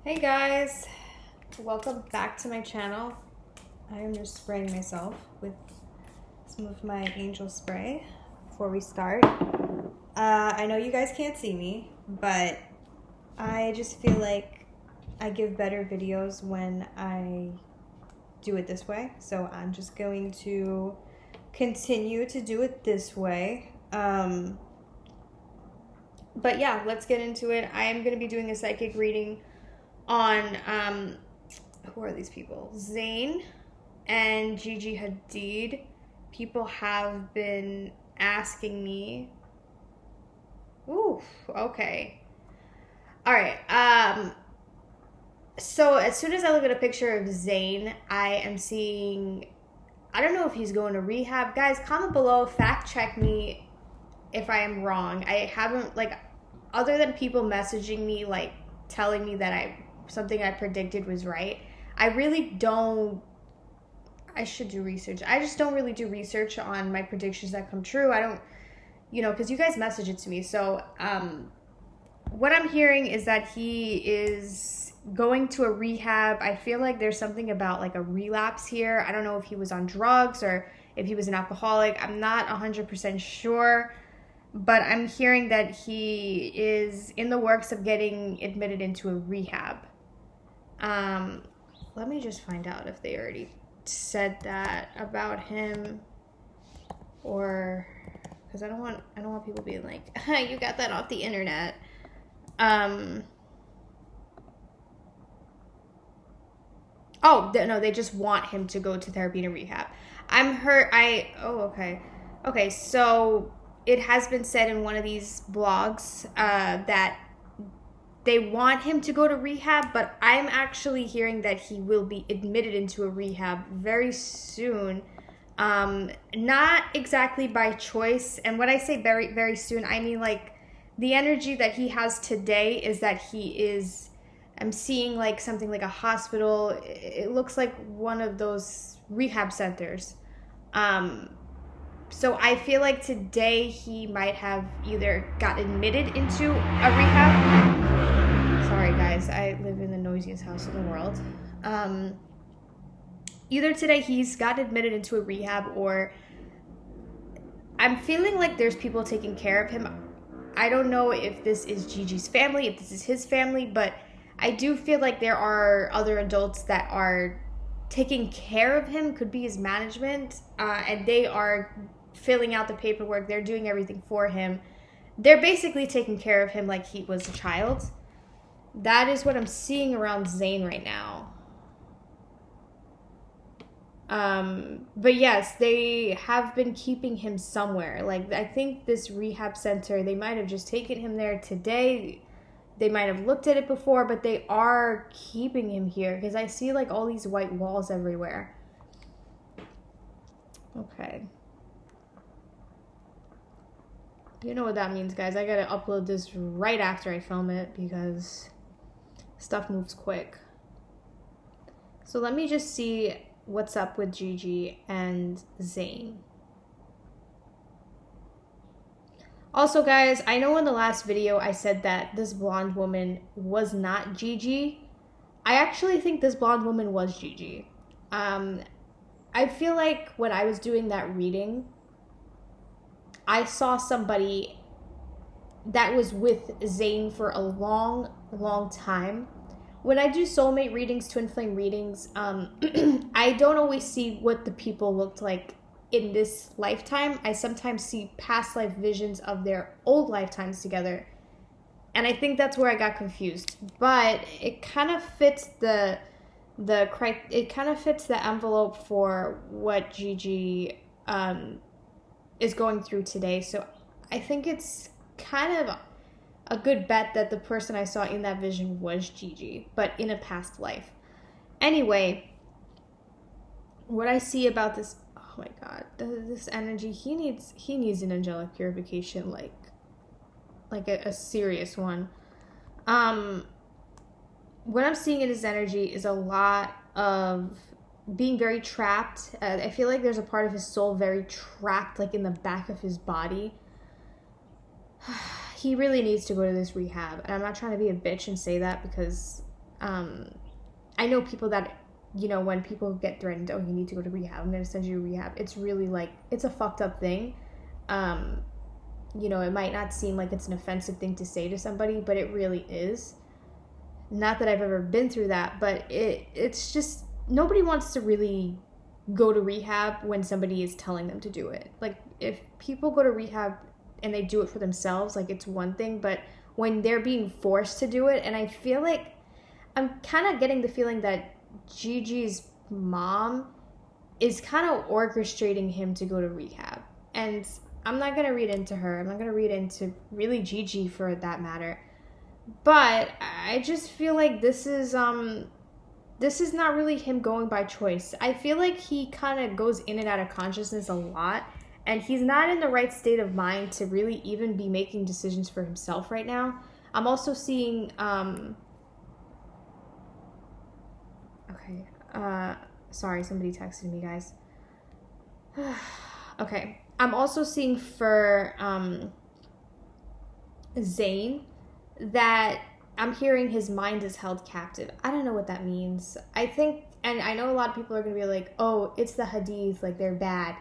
Hey guys, welcome back to my channel. I am just spraying myself with some of my angel spray before we start. I know you guys can't see me, but I just feel like I give better videos when I do it this way. So I'm just going to continue to do it this way. But yeah, let's get into it. I am going to be doing a psychic reading on who are these people? Zayn and 𝒸𝒶𝓇. People have been asking me. Ooh, okay. All right. So as soon as I look at a picture of Zayn, I am seeing, I don't know if he's going to rehab. Guys, comment below, fact check me if I am wrong. I haven't, like, other than people messaging me, like, telling me that something I predicted was right, I really don't, I should do research. I just don't really do research on my predictions that come true. I don't, because you guys message it to me. So what I'm hearing is that he is going to a rehab. I feel like there's something about like a relapse here. I don't know if he was on drugs or if he was an alcoholic. I'm not 100% sure. But I'm hearing that he is in the works of getting admitted into a rehab. Let me just find out if they already said that about him, or because I don't want people being like, you got that off the internet. Oh no, they just want him to go to therapy and rehab. Okay, so it has been said in one of these blogs that they want him to go to rehab, but I'm actually hearing that he will be admitted into a rehab very soon. Not exactly by choice. And when I say very, very soon, I mean like the energy that he has today is that I'm seeing like something like a hospital. It looks like one of those rehab centers. So I feel like today he might have either got admitted into a rehab. Sorry guys, I live in the noisiest house in the world. Either today he's got admitted into a rehab, or I'm feeling like there's people taking care of him. I don't know if this is 𝒸𝒶's family, if this is his family, but I do feel like there are other adults that are taking care of him, could be his management, and they are filling out the paperwork. They're doing everything for him. They're basically taking care of him like he was a child. That is what I'm seeing around Zayn right now. But yes, they have been keeping him somewhere. Like, I think this rehab center, they might have just taken him there today. They might have looked at it before, but they are keeping him here because I see like all these white walls everywhere. Okay. You know what that means, guys. I gotta upload this right after I film it because stuff moves quick. So let me just see what's up with 𝒸𝒶 and Zayn. Also, guys, I know in the last video I said that this blonde woman was not 𝒸𝒶. I actually think this blonde woman was 𝒸𝒶. I feel like when I was doing that reading, I saw somebody that was with Zayn for a long, long time. When I do soulmate readings, twin flame readings, I don't always see what the people looked like in this lifetime. I sometimes see past life visions of their old lifetimes together. And I think that's where I got confused. But it kind of fits the envelope for what 𝒸𝒶 is going through today. So I think it's kind of a good bet that the person I saw in that vision was 𝒸𝒶, but in a past life. Anyway, what I see about this, oh my god, this energy, he needs an angelic purification, like a serious one. What I'm seeing in his energy is a lot of being very trapped. I feel like there's a part of his soul very trapped, like in the back of his body. He really needs to go to this rehab. And I'm not trying to be a bitch and say that because I know people that, you know, when people get threatened, oh, you need to go to rehab, I'm going to send you to rehab. It's really like, it's a fucked up thing. You know, it might not seem like it's an offensive thing to say to somebody, but it really is. Not that I've ever been through that, but it's just, nobody wants to really go to rehab when somebody is telling them to do it. Like, if people go to rehab and they do it for themselves, like, it's one thing, but when they're being forced to do it, and I feel like, I'm kind of getting the feeling that Gigi's mom is kind of orchestrating him to go to rehab. And I'm not going to read into her. I'm not going to read into really Gigi for that matter. But I just feel like this is not really him going by choice. I feel like he kind of goes in and out of consciousness a lot, and he's not in the right state of mind to really even be making decisions for himself right now. I'm also seeing sorry, somebody texted me, guys. Okay. I'm also seeing for Zayn that I'm hearing his mind is held captive. I don't know what that means. I think, and I know a lot of people are going to be like, oh, it's the hadith, like they're bad.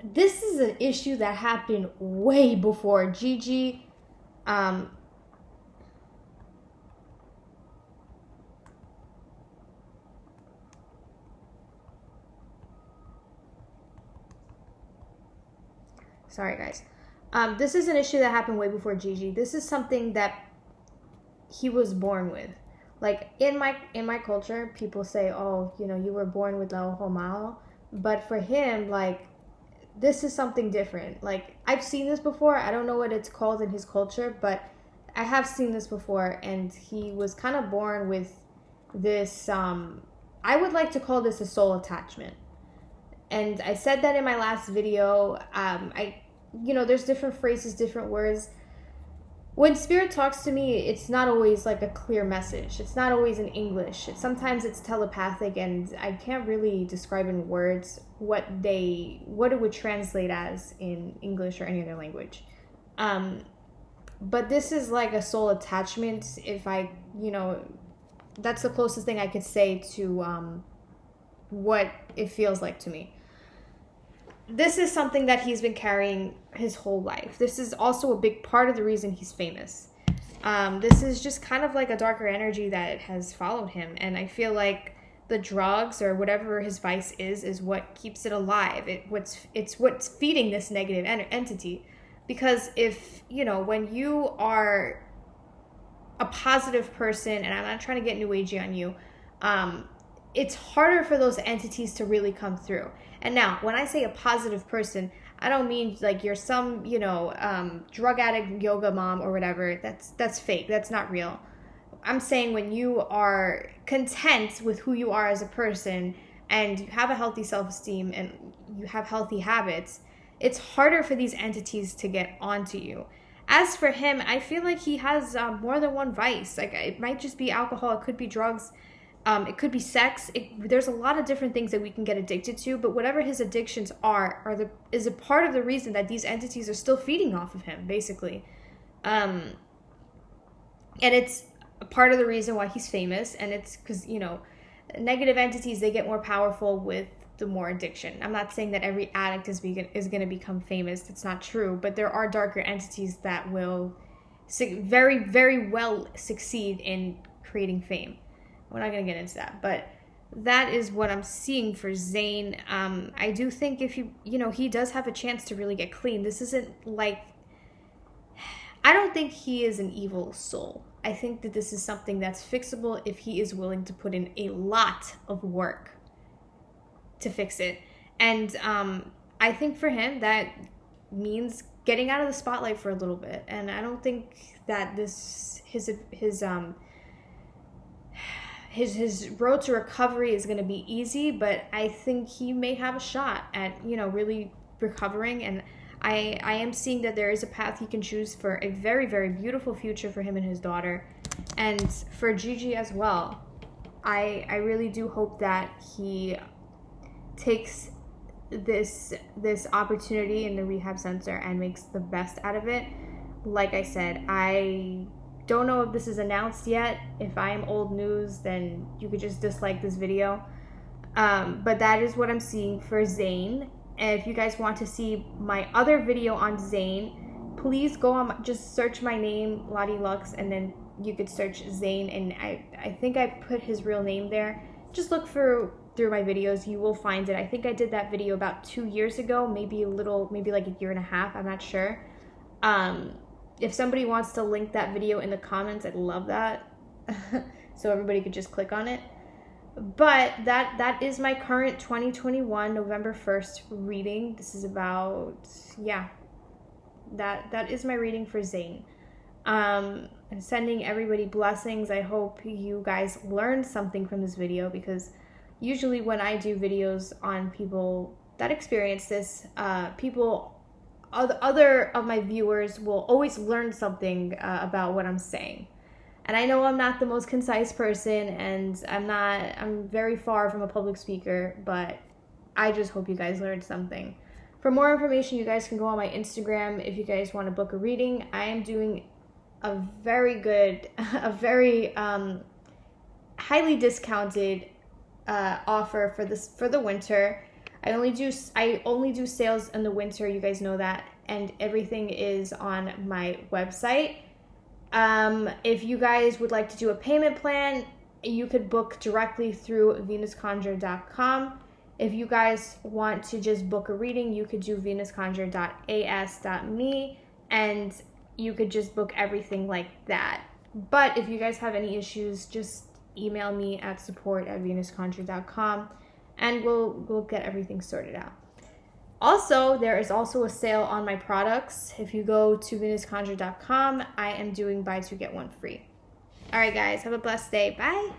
This is an issue that happened way before Gigi. Sorry, guys. This is an issue that happened way before Gigi. This is something that he was born with. Like, in my culture, people say, oh, you know, you were born with Lao Homao. But for him, like, this is something different. Like, I've seen this before. I don't know what it's called in his culture, but I have seen this before. And he was kind of born with this, I would like to call this a soul attachment. And I said that in my last video. You know, there's different phrases, different words. When spirit talks to me, it's not always like a clear message. It's not always in English. Sometimes it's telepathic, and I can't really describe in words what it would translate as in English or any other language. But this is like a soul attachment. If I, you know, that's the closest thing I could say to what it feels like to me. This is something that he's been carrying his whole life. This is also a big part of the reason he's famous. This is just kind of like a darker energy that has followed him. And I feel like the drugs or whatever his vice is what keeps it alive. It's what's feeding this negative entity. Because if, you know, when you are a positive person, and I'm not trying to get new agey on you, it's harder for those entities to really come through. And now, when I say a positive person, I don't mean like you're some, you know, drug addict yoga mom or whatever. That's fake. That's not real. I'm saying when you are content with who you are as a person, and you have a healthy self-esteem and you have healthy habits, it's harder for these entities to get onto you. As for him, I feel like he has more than one vice. Like, it might just be alcohol. It could be drugs. It could be sex. There's a lot of different things that we can get addicted to, but whatever his addictions is a part of the reason that these entities are still feeding off of him, basically. And it's a part of the reason why he's famous, and it's because, you know, negative entities, they get more powerful with the more addiction. I'm not saying that every addict is going to become famous. That's not true, but there are darker entities that will very, very well succeed in creating fame. We're not going to get into that, but that is what I'm seeing for Zayn. I do think if he does have a chance to really get clean. This isn't like, I don't think he is an evil soul. I think that this is something that's fixable if he is willing to put in a lot of work to fix it. And I think for him that means getting out of the spotlight for a little bit. And I don't think that his road to recovery is going to be easy, but I think he may have a shot at, you know, really recovering. And I am seeing that there is a path he can choose for a very, very beautiful future for him and his daughter, and for Gigi as well. I really do hope that he takes this opportunity in the rehab center and makes the best out of it. Like I said, I don't know if this is announced yet. If I am old news, then you could just dislike this video. But that is what I'm seeing for Zayn. And if you guys want to see my other video on Zayn, please go on, just search my name, Lottie Lux, and then you could search Zayn, and I think I put his real name there. Just look through my videos, you will find it. I think I did that video about 2 years ago, maybe like a year and a half, I'm not sure. If somebody wants to link that video in the comments, I'd love that. So everybody could just click on it. But that is my current 2021 November 1st reading. This is about, yeah, that is my reading for Zayn. I'm sending everybody blessings. I hope you guys learned something from this video, because usually when I do videos on people that experience this, other of my viewers will always learn something about what I'm saying. And I know I'm not the most concise person, and I'm very far from a public speaker, but I just hope you guys learned something. For more information, you guys can go on my Instagram if you guys want to book a reading. I am doing a very highly discounted offer for the winter. I only do sales in the winter, you guys know that, and everything is on my website. If you guys would like to do a payment plan, you could book directly through 𝒸𝒶𝓇.com. If you guys want to just book a reading, you could do 𝒸𝒶𝓇.as.me, and you could just book everything like that. But if you guys have any issues, just email me at support@𝒸𝒶𝓇.com, and we'll get everything sorted out. Also, there is also a sale on my products. If you go to 𝒸𝒶𝓇.com, I am doing buy two get one free. All right, guys, have a blessed day. Bye.